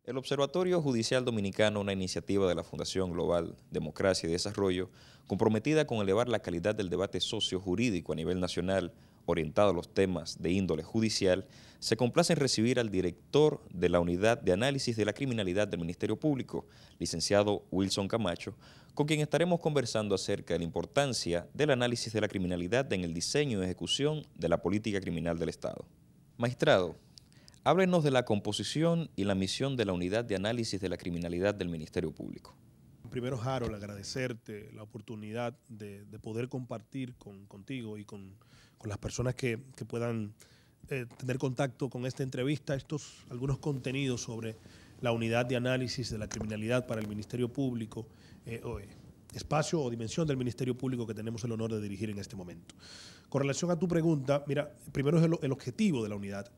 El Observatorio Judicial Dominicano, una iniciativa de la Fundación Global Democracia y Desarrollo, comprometida con elevar la calidad del debate socio-jurídico a nivel nacional, orientado a los temas de índole judicial, se complace en recibir al director de la Unidad de Análisis de la Criminalidad del Ministerio Público, licenciado Wilson Camacho, con quien estaremos conversando acerca de la importancia del análisis de la criminalidad en el diseño y ejecución de la política criminal del Estado. Magistrado, háblenos de la composición y la misión de la Unidad de Análisis de la Criminalidad del Ministerio Público. Primero, Harold, agradecerte la oportunidad de poder compartir contigo y con las personas que puedan tener contacto con esta entrevista, algunos contenidos sobre la Unidad de Análisis de la Criminalidad para el Ministerio Público, espacio o dimensión del Ministerio Público que tenemos el honor de dirigir en este momento. Con relación a tu pregunta, mira, primero es el objetivo de la unidad.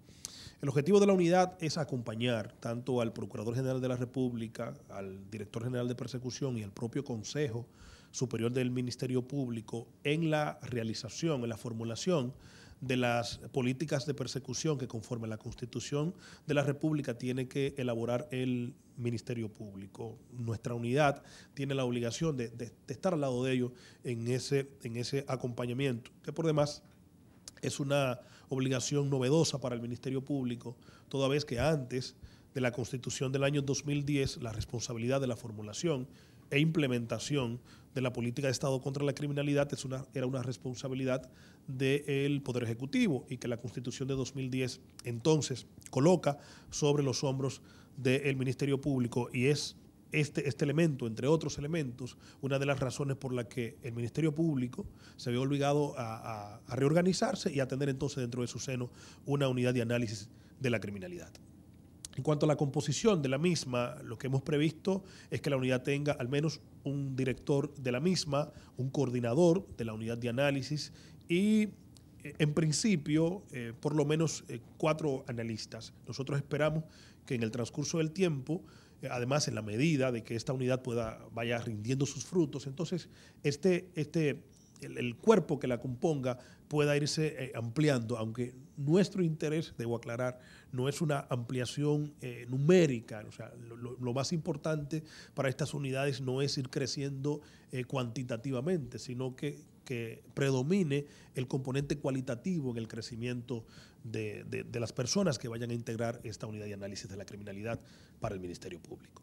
El objetivo de la unidad es acompañar tanto al Procurador General de la República, al Director General de Persecución y al propio Consejo Superior del Ministerio Público en la realización, en la formulación de las políticas de persecución que conforme a la Constitución de la República tiene que elaborar el Ministerio Público. Nuestra unidad tiene la obligación de estar al lado de ellos en ese acompañamiento, que por demás es una obligación novedosa para el Ministerio Público, toda vez que antes de la Constitución del año 2010, la responsabilidad de la formulación e implementación de la política de Estado contra la criminalidad era una responsabilidad del Poder Ejecutivo y que la Constitución de 2010 entonces coloca sobre los hombros del Ministerio Público y es este elemento, entre otros elementos, una de las razones por las que el Ministerio Público se vio obligado a reorganizarse y a tener entonces dentro de su seno una unidad de análisis de la criminalidad. En cuanto a la composición de la misma, lo que hemos previsto es que la unidad tenga al menos un director de la misma, un coordinador de la unidad de análisis y en principio por lo menos 4 analistas. Nosotros esperamos que en el transcurso del tiempo, además en la medida de que esta unidad vaya rindiendo sus frutos, entonces el cuerpo que la componga pueda irse ampliando, aunque nuestro interés, debo aclarar, no es una ampliación numérica. O sea, lo más importante para estas unidades no es ir creciendo cuantitativamente, sino que predomine el componente cualitativo en el crecimiento de las personas que vayan a integrar esta unidad de análisis de la criminalidad para el Ministerio Público.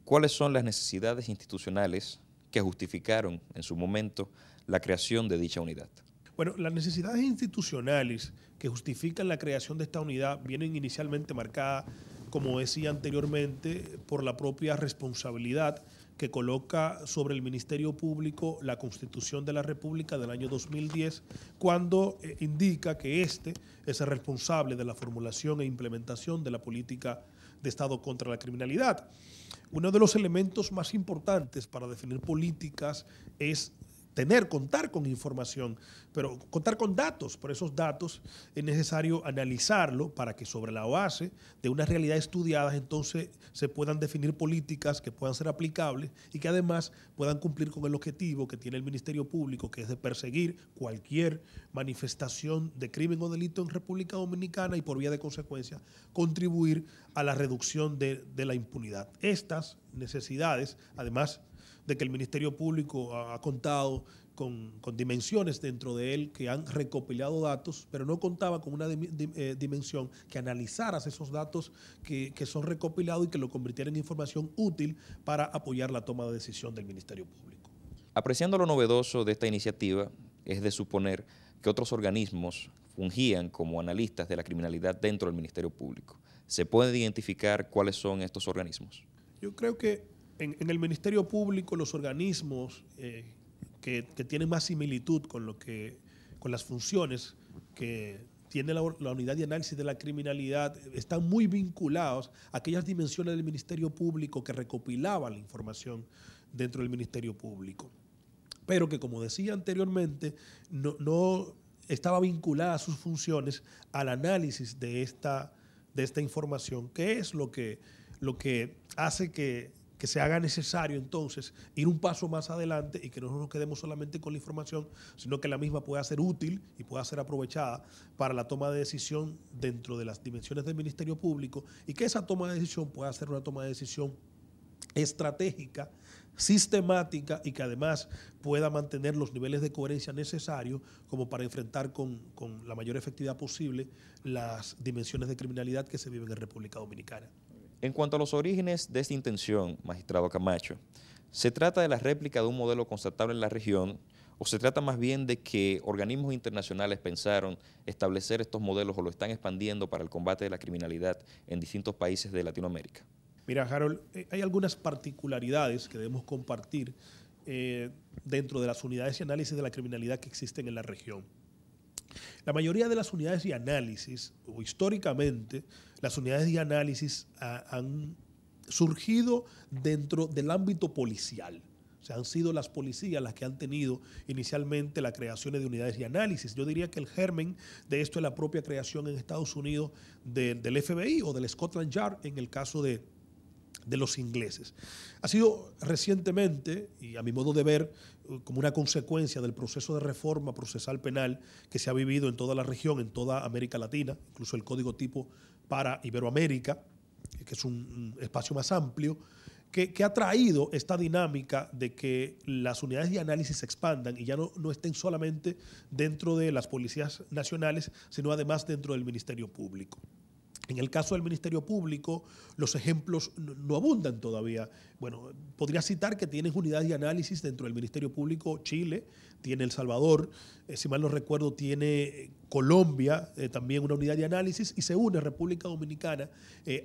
¿Cuáles son las necesidades institucionales que justificaron en su momento la creación de dicha unidad? Bueno, las necesidades institucionales que justifican la creación de esta unidad vienen inicialmente marcadas, como decía anteriormente, por la propia responsabilidad que coloca sobre el Ministerio Público la Constitución de la República del año 2010, cuando indica que este es el responsable de la formulación e implementación de la política de Estado contra la criminalidad. Uno de los elementos más importantes para definir políticas es contar con información, pero contar con datos. Por esos datos es necesario analizarlo para que sobre la base de una realidad estudiada entonces se puedan definir políticas que puedan ser aplicables y que además puedan cumplir con el objetivo que tiene el Ministerio Público, que es de perseguir cualquier manifestación de crimen o delito en República Dominicana y por vía de consecuencia contribuir a la reducción de la impunidad. Estas necesidades, además de que el Ministerio Público ha contado con dimensiones dentro de él que han recopilado datos, pero no contaba con una dimensión que analizara esos datos que son recopilados y que lo convirtiera en información útil para apoyar la toma de decisión del Ministerio Público. Apreciando lo novedoso de esta iniciativa, es de suponer que otros organismos fungían como analistas de la criminalidad dentro del Ministerio Público. ¿Se puede identificar cuáles son estos organismos? Yo creo que en el Ministerio Público los organismos que tienen más similitud con las funciones que tiene la unidad de análisis de la criminalidad están muy vinculados a aquellas dimensiones del Ministerio Público que recopilaban la información dentro del Ministerio Público, pero que, como decía anteriormente, no estaba vinculada a sus funciones al análisis de esta información, que es lo que hace que que se haga necesario entonces ir un paso más adelante y que no nos quedemos solamente con la información, sino que la misma pueda ser útil y pueda ser aprovechada para la toma de decisión dentro de las dimensiones del Ministerio Público y que esa toma de decisión pueda ser una toma de decisión estratégica, sistemática y que además pueda mantener los niveles de coherencia necesarios como para enfrentar con la mayor efectividad posible las dimensiones de criminalidad que se viven en República Dominicana. En cuanto a los orígenes de esta intención, magistrado Camacho, ¿se trata de la réplica de un modelo constatable en la región o se trata más bien de que organismos internacionales pensaron establecer estos modelos o lo están expandiendo para el combate de la criminalidad en distintos países de Latinoamérica? Mira, Harold, hay algunas particularidades que debemos compartir dentro de las unidades de análisis de la criminalidad que existen en la región. La mayoría de las unidades de análisis, o históricamente, las unidades de análisis han surgido dentro del ámbito policial. O sea, han sido las policías las que han tenido inicialmente la creación de unidades de análisis. Yo diría que el germen de esto es la propia creación en Estados Unidos del FBI o del Scotland Yard en el caso de los ingleses. Ha sido recientemente, y a mi modo de ver, como una consecuencia del proceso de reforma procesal penal que se ha vivido en toda la región, en toda América Latina, incluso el código tipo para Iberoamérica, que es un espacio más amplio, que ha traído esta dinámica de que las unidades de análisis se expandan y ya no estén solamente dentro de las policías nacionales, sino además dentro del Ministerio Público. En el caso del Ministerio Público, los ejemplos no abundan todavía. Bueno, podría citar que tienes unidades de análisis dentro del Ministerio Público Chile, tiene El Salvador, si mal no recuerdo, tiene Colombia, también una unidad de análisis, y se une República Dominicana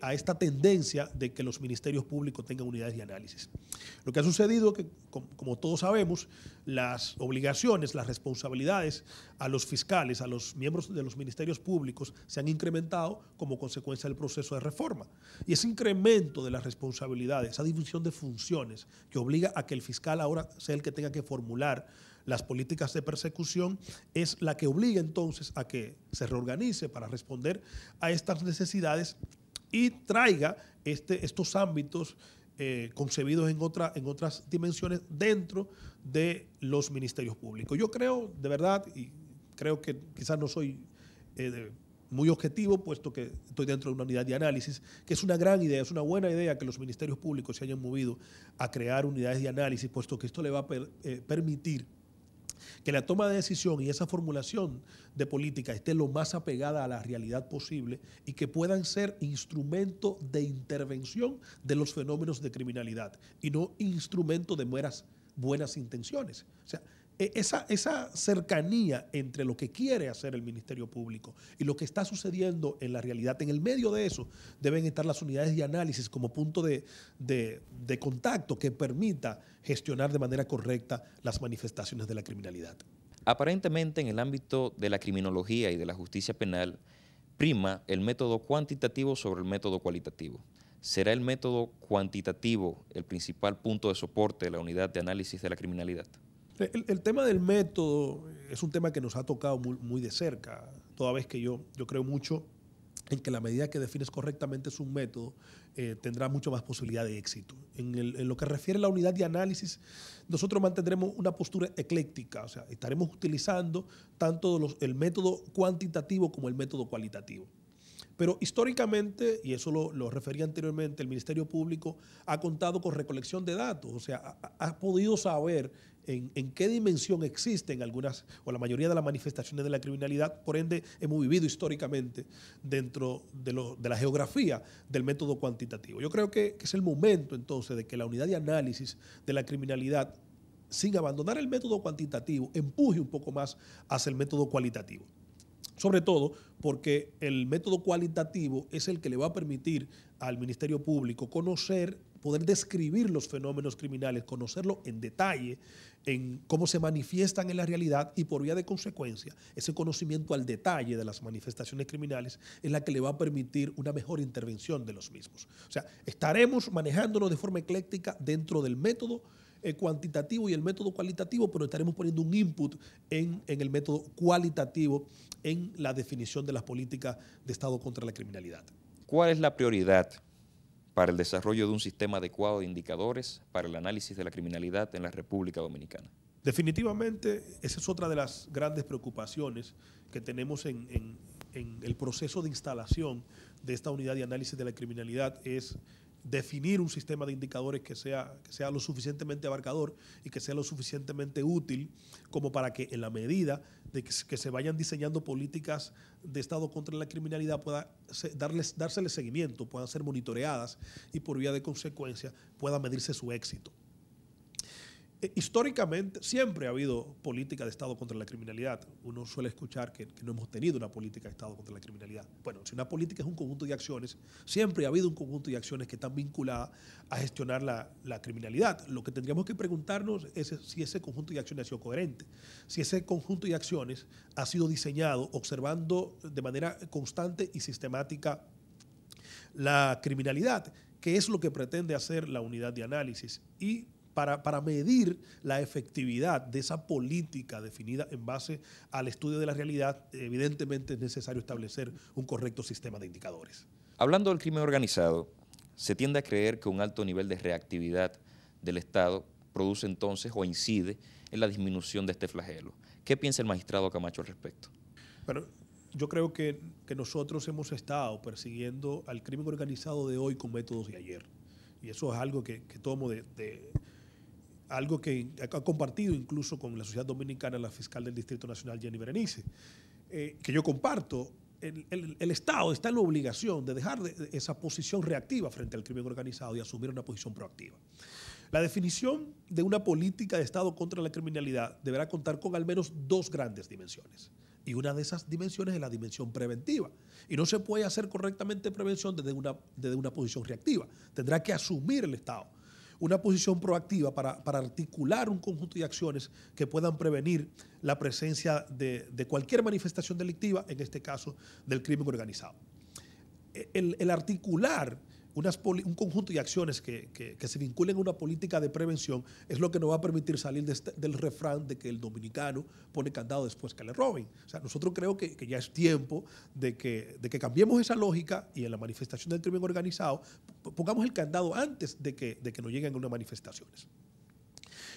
a esta tendencia de que los ministerios públicos tengan unidades de análisis. Lo que ha sucedido es que, como todos sabemos, las obligaciones, las responsabilidades a los fiscales, a los miembros de los ministerios públicos se han incrementado como consecuencia del proceso de reforma. Y ese incremento de las responsabilidades, esa división de funciones que obliga a que el fiscal ahora sea el que tenga que formular las políticas de persecución, es la que obliga entonces a que se reorganice para responder a estas necesidades y traiga estos ámbitos concebidos en otras dimensiones dentro de los ministerios públicos. Yo creo, de verdad, y creo que quizás no soy muy objetivo, puesto que estoy dentro de una unidad de análisis, que es una gran idea, es una buena idea que los ministerios públicos se hayan movido a crear unidades de análisis, puesto que esto le va a permitir que la toma de decisión y esa formulación de política esté lo más apegada a la realidad posible y que puedan ser instrumento de intervención de los fenómenos de criminalidad y no instrumento de meras buenas intenciones. O sea, esa cercanía entre lo que quiere hacer el Ministerio Público y lo que está sucediendo en la realidad, en el medio de eso deben estar las unidades de análisis como punto de contacto que permita gestionar de manera correcta las manifestaciones de la criminalidad. Aparentemente, en el ámbito de la criminología y de la justicia penal, prima el método cuantitativo sobre el método cualitativo. ¿Será el método cuantitativo el principal punto de soporte de la unidad de análisis de la criminalidad? El tema del método es un tema que nos ha tocado muy de cerca, toda vez que yo creo mucho en que la medida que defines correctamente es un método, tendrá mucho más posibilidad de éxito. En lo que refiere a la unidad de análisis, nosotros mantendremos una postura ecléctica, o sea, estaremos utilizando tanto el método cuantitativo como el método cualitativo. Pero históricamente, y eso lo refería anteriormente, el Ministerio Público ha contado con recolección de datos, o sea, ha podido saber en qué dimensión existen algunas o la mayoría de las manifestaciones de la criminalidad. Por ende, hemos vivido históricamente dentro de la geografía del método cuantitativo. Yo creo que es el momento entonces de que la unidad de análisis de la criminalidad, sin abandonar el método cuantitativo, empuje un poco más hacia el método cualitativo. Sobre todo porque el método cualitativo es el que le va a permitir al Ministerio Público conocer, poder describir los fenómenos criminales, conocerlo en detalle, en cómo se manifiestan en la realidad y por vía de consecuencia, ese conocimiento al detalle de las manifestaciones criminales es la que le va a permitir una mejor intervención de los mismos. O sea, estaremos manejándonos de forma ecléctica dentro del método cuantitativo y el método cualitativo, pero estaremos poniendo un input en el método cualitativo en la definición de las políticas de Estado contra la criminalidad. ¿Cuál es la prioridad para el desarrollo de un sistema adecuado de indicadores para el análisis de la criminalidad en la República Dominicana? Definitivamente, esa es otra de las grandes preocupaciones que tenemos en el proceso de instalación de esta unidad de análisis de la criminalidad, es definir un sistema de indicadores que sea lo suficientemente abarcador y que sea lo suficientemente útil como para que en la medida de que se vayan diseñando políticas de Estado contra la criminalidad pueda dársele seguimiento, puedan ser monitoreadas y por vía de consecuencia pueda medirse su éxito. Históricamente siempre ha habido política de Estado contra la criminalidad. Uno suele escuchar que no hemos tenido una política de Estado contra la criminalidad. Bueno, si una política es un conjunto de acciones, siempre ha habido un conjunto de acciones que están vinculadas a gestionar la criminalidad. Lo que tendríamos que preguntarnos es si ese conjunto de acciones ha sido coherente, si ese conjunto de acciones ha sido diseñado observando de manera constante y sistemática la criminalidad, que es lo que pretende hacer la unidad de análisis, y para medir la efectividad de esa política definida en base al estudio de la realidad, evidentemente es necesario establecer un correcto sistema de indicadores. Hablando del crimen organizado, se tiende a creer que un alto nivel de reactividad del Estado produce entonces o incide en la disminución de este flagelo. ¿Qué piensa el magistrado Camacho al respecto? Bueno, yo creo que nosotros hemos estado persiguiendo al crimen organizado de hoy con métodos de ayer. Y eso es algo que tomo algo que ha compartido incluso con la sociedad dominicana la fiscal del Distrito Nacional, Jenny Berenice, que yo comparto. El Estado está en la obligación de dejar esa posición reactiva frente al crimen organizado y asumir una posición proactiva. La definición de una política de Estado contra la criminalidad deberá contar con al menos dos grandes dimensiones. Y una de esas dimensiones es la dimensión preventiva. Y no se puede hacer correctamente prevención desde una posición reactiva. Tendrá que asumir el Estado una posición proactiva para articular un conjunto de acciones que puedan prevenir la presencia de cualquier manifestación delictiva, en este caso del crimen organizado. El articular un conjunto de acciones que se vinculen a una política de prevención es lo que nos va a permitir salir del refrán de que el dominicano pone candado después que le roben. O sea, nosotros creo que ya es tiempo de que cambiemos esa lógica y en la manifestación del crimen organizado pongamos el candado antes de que nos lleguen unas manifestaciones.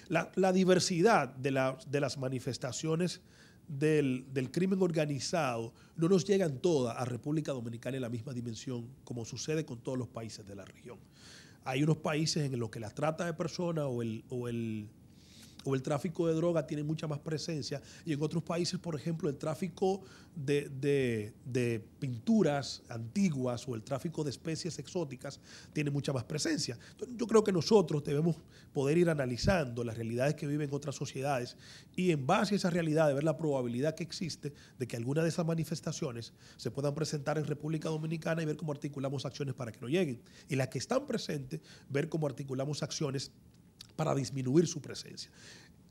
La diversidad de las manifestaciones del crimen organizado no nos llegan todas a República Dominicana en la misma dimensión como sucede con todos los países de la región. Hay unos países en los que la trata de personas o el tráfico de droga tiene mucha más presencia, y en otros países, por ejemplo, el tráfico de pinturas antiguas o el tráfico de especies exóticas tiene mucha más presencia. Entonces, yo creo que nosotros debemos poder ir analizando las realidades que viven otras sociedades y en base a esa realidad de ver la probabilidad que existe de que alguna de esas manifestaciones se puedan presentar en República Dominicana y ver cómo articulamos acciones para que no lleguen. Y las que están presentes, ver cómo articulamos acciones para disminuir su presencia.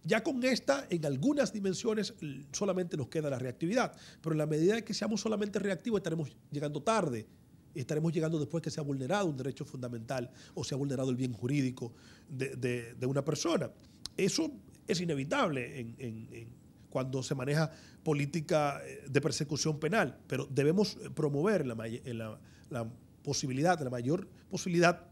Ya con esta, en algunas dimensiones, solamente nos queda la reactividad, pero en la medida de que seamos solamente reactivos estaremos llegando tarde, estaremos llegando después que se ha vulnerado un derecho fundamental o se ha vulnerado el bien jurídico de una persona. Eso es inevitable cuando se maneja política de persecución penal, pero debemos promover la mayor posibilidad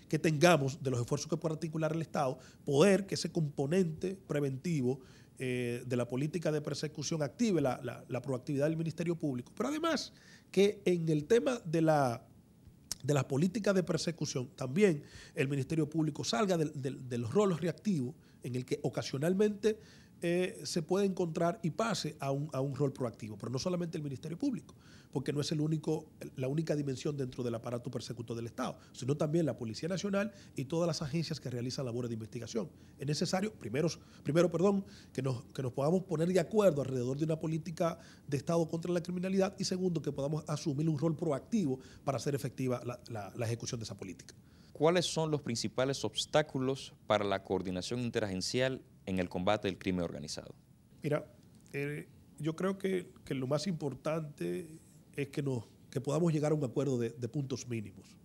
que tengamos de los esfuerzos que pueda articular el Estado, poder que ese componente preventivo de la política de persecución active la proactividad del Ministerio Público, pero además que en el tema de las políticas de persecución también el Ministerio Público salga de los roles reactivos en el que ocasionalmente se puede encontrar y pase a un rol proactivo, pero no solamente el Ministerio Público, porque no es la única dimensión dentro del aparato persecutor del Estado, sino también la Policía Nacional y todas las agencias que realizan labores de investigación. Es necesario, primero, que nos podamos poner de acuerdo alrededor de una política de Estado contra la criminalidad, y segundo, que podamos asumir un rol proactivo para hacer efectiva la ejecución de esa política. ¿Cuáles son los principales obstáculos para la coordinación interagencial en el combate del crimen organizado? Mira, yo creo que lo más importante es que podamos llegar a un acuerdo de puntos mínimos.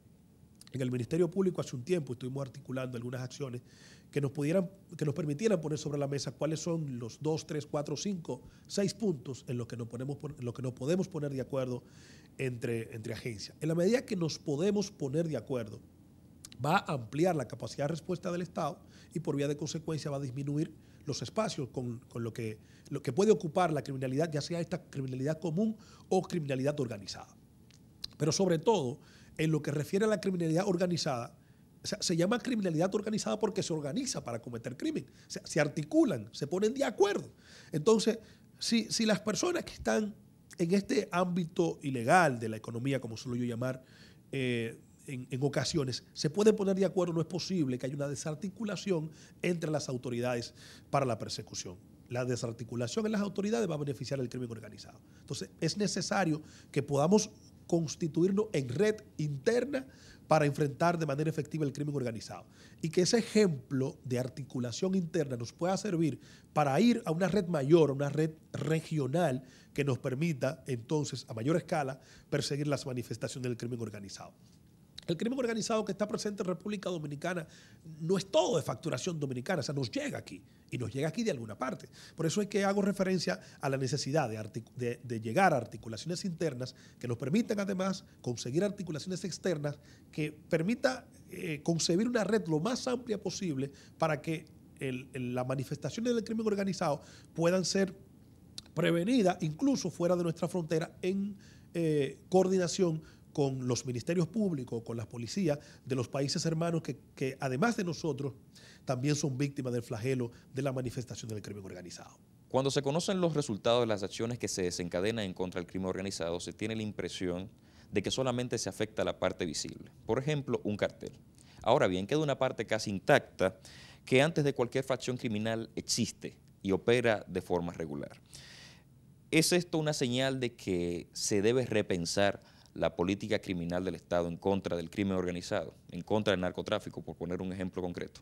En el Ministerio Público hace un tiempo estuvimos articulando algunas acciones que nos permitieran poner sobre la mesa cuáles son los 2, 3, 4, 5, 6 puntos en los que nos podemos poner de acuerdo entre agencias. En la medida que nos podemos poner de acuerdo, va a ampliar la capacidad de respuesta del Estado y por vía de consecuencia va a disminuir los espacios con lo que puede ocupar la criminalidad, ya sea esta criminalidad común o criminalidad organizada. Pero sobre todo, en lo que refiere a la criminalidad organizada, o sea, se llama criminalidad organizada porque se organiza para cometer crimen. O sea, se articulan, se ponen de acuerdo. Entonces, si las personas que están en este ámbito ilegal de la economía, como suelo yo llamar, en ocasiones se pueden poner de acuerdo, no es posible que haya una desarticulación entre las autoridades para la persecución. La desarticulación en las autoridades va a beneficiar al crimen organizado. Entonces, es necesario que podamos constituirnos en red interna para enfrentar de manera efectiva el crimen organizado. Y que ese ejemplo de articulación interna nos pueda servir para ir a una red mayor, a una red regional que nos permita entonces a mayor escala perseguir las manifestaciones del crimen organizado. El crimen organizado que está presente en República Dominicana no es todo de facturación dominicana, o sea, nos llega aquí y nos llega aquí de alguna parte. Por eso es que hago referencia a la necesidad de llegar a articulaciones internas que nos permitan además conseguir articulaciones externas que permita concebir una red lo más amplia posible para que las manifestaciones del crimen organizado puedan ser prevenidas incluso fuera de nuestra frontera en coordinación con los ministerios públicos, con las policías de los países hermanos que además de nosotros también son víctimas del flagelo de la manifestación del crimen organizado. Cuando se conocen los resultados de las acciones que se desencadenan en contra del crimen organizado, se tiene la impresión de que solamente se afecta a la parte visible. Por ejemplo, un cartel. Ahora bien, queda una parte casi intacta que antes de cualquier facción criminal existe y opera de forma regular. ¿Es esto una señal de que se debe repensar la política criminal del Estado en contra del crimen organizado, en contra del narcotráfico, por poner un ejemplo concreto?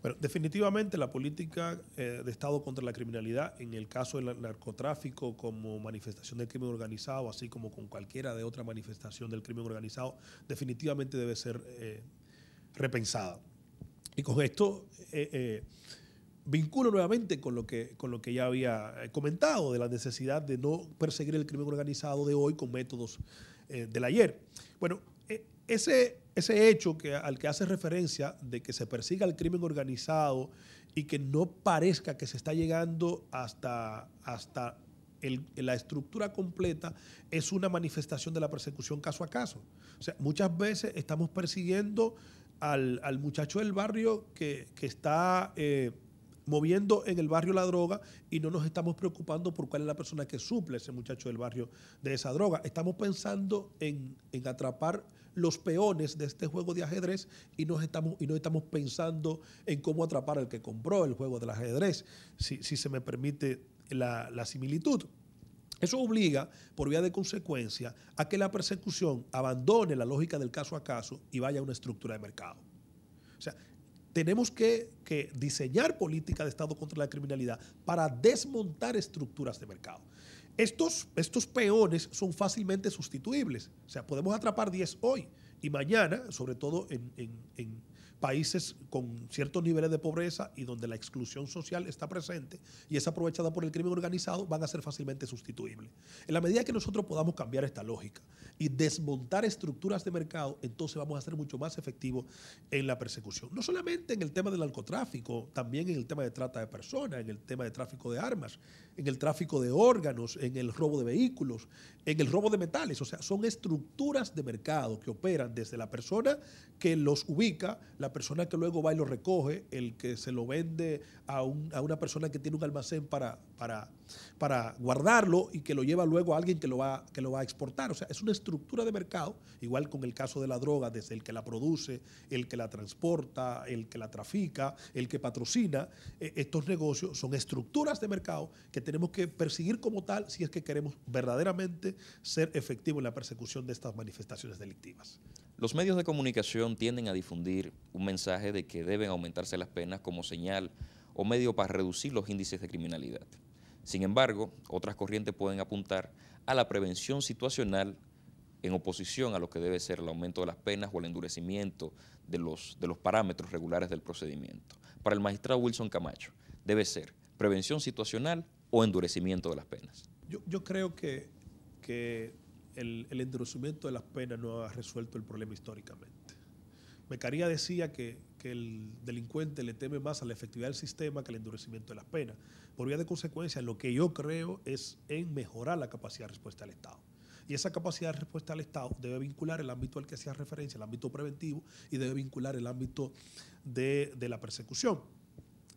Bueno, definitivamente la política de Estado contra la criminalidad, en el caso del narcotráfico como manifestación del crimen organizado, así como con cualquiera de otra manifestación del crimen organizado, definitivamente debe ser repensada. Y con esto vinculo nuevamente con lo que ya había comentado, de la necesidad de no perseguir el crimen organizado de hoy con métodos del ayer. Bueno, ese hecho al que hace referencia de que se persiga el crimen organizado y que no parezca que se está llegando hasta la estructura completa es una manifestación de la persecución caso a caso. O sea, muchas veces estamos persiguiendo al muchacho del barrio que está moviendo en el barrio la droga y no nos estamos preocupando por cuál es la persona que suple a ese muchacho del barrio de esa droga. Estamos pensando en atrapar los peones de este juego de ajedrez y no estamos pensando en cómo atrapar al que compró el juego del ajedrez, si se me permite la similitud. Eso obliga, por vía de consecuencia, a que la persecución abandone la lógica del caso a caso y vaya a una estructura de mercado. O sea, tenemos que diseñar política de Estado contra la criminalidad para desmontar estructuras de mercado. Estos peones son fácilmente sustituibles. O sea, podemos atrapar 10 hoy y mañana, sobre todo en países con ciertos niveles de pobreza y donde la exclusión social está presente y es aprovechada por el crimen organizado, van a ser fácilmente sustituibles. En la medida que nosotros podamos cambiar esta lógica y desmontar estructuras de mercado, entonces vamos a ser mucho más efectivos en la persecución. No solamente en el tema del narcotráfico, también en el tema de trata de personas, en el tema de tráfico de armas, en el tráfico de órganos, en el robo de vehículos, en el robo de metales. O sea, son estructuras de mercado que operan desde la persona que los ubica, la persona que luego va y lo recoge, el que se lo vende a una persona que tiene un almacén para guardarlo y que lo lleva luego a alguien que lo va a exportar. O sea, es una estructura de mercado, igual con el caso de la droga, desde el que la produce, el que la transporta, el que la trafica, el que patrocina. Estos negocios son estructuras de mercado que tenemos que perseguir como tal si es que queremos verdaderamente ser efectivos en la persecución de estas manifestaciones delictivas. Los medios de comunicación tienden a difundir un mensaje de que deben aumentarse las penas como señal o medio para reducir los índices de criminalidad. Sin embargo, otras corrientes pueden apuntar a la prevención situacional en oposición a lo que debe ser el aumento de las penas o el endurecimiento de los parámetros regulares del procedimiento. Para el magistrado Wilson Camacho, ¿debe ser prevención situacional o endurecimiento de las penas? Yo creo que el endurecimiento de las penas no ha resuelto el problema históricamente. Beccaria decía que el delincuente le teme más a la efectividad del sistema que al endurecimiento de las penas. Por vía de consecuencia, lo que yo creo es en mejorar la capacidad de respuesta del Estado. Y esa capacidad de respuesta del Estado debe vincular el ámbito al que hacía referencia, el ámbito preventivo, y debe vincular el ámbito de la persecución.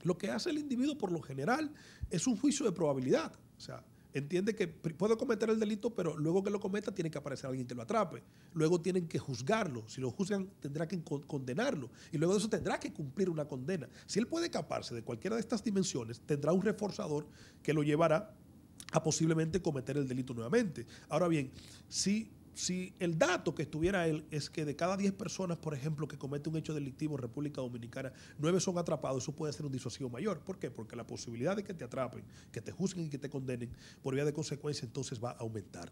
Lo que hace el individuo por lo general es un juicio de probabilidad. O sea, entiende que puede cometer el delito, pero luego que lo cometa tiene que aparecer alguien que lo atrape. Luego tienen que juzgarlo. Si lo juzgan, tendrá que condenarlo. Y luego de eso tendrá que cumplir una condena. Si él puede escaparse de cualquiera de estas dimensiones, tendrá un reforzador que lo llevará a posiblemente cometer el delito nuevamente. Ahora bien, si el dato que estuviera él es que de cada 10 personas, por ejemplo, que cometen un hecho delictivo en República Dominicana, 9 son atrapados, eso puede ser un disuasivo mayor. ¿Por qué? Porque la posibilidad de que te atrapen, que te juzguen y que te condenen, por vía de consecuencia, entonces va a aumentar.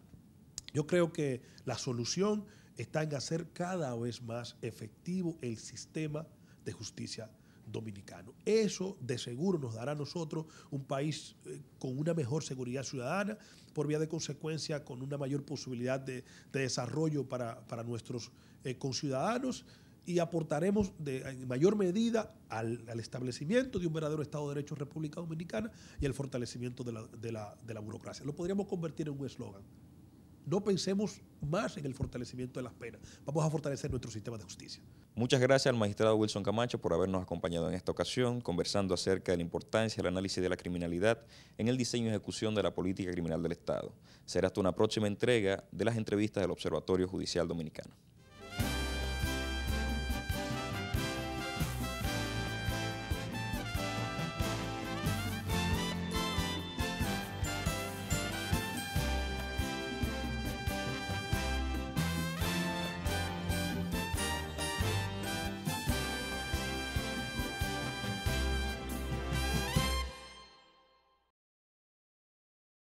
Yo creo que la solución está en hacer cada vez más efectivo el sistema de justicia dominicano. Eso de seguro nos dará a nosotros un país con una mejor seguridad ciudadana, por vía de consecuencia con una mayor posibilidad de desarrollo para nuestros conciudadanos, y aportaremos en mayor medida al establecimiento de un verdadero Estado de Derecho en República Dominicana y al fortalecimiento de la burocracia. Lo podríamos convertir en un eslogan. No pensemos más en el fortalecimiento de las penas. Vamos a fortalecer nuestro sistema de justicia. Muchas gracias al magistrado Wilson Camacho por habernos acompañado en esta ocasión, conversando acerca de la importancia del análisis de la criminalidad en el diseño y ejecución de la política criminal del Estado. Será hasta una próxima entrega de las entrevistas del Observatorio Judicial Dominicano.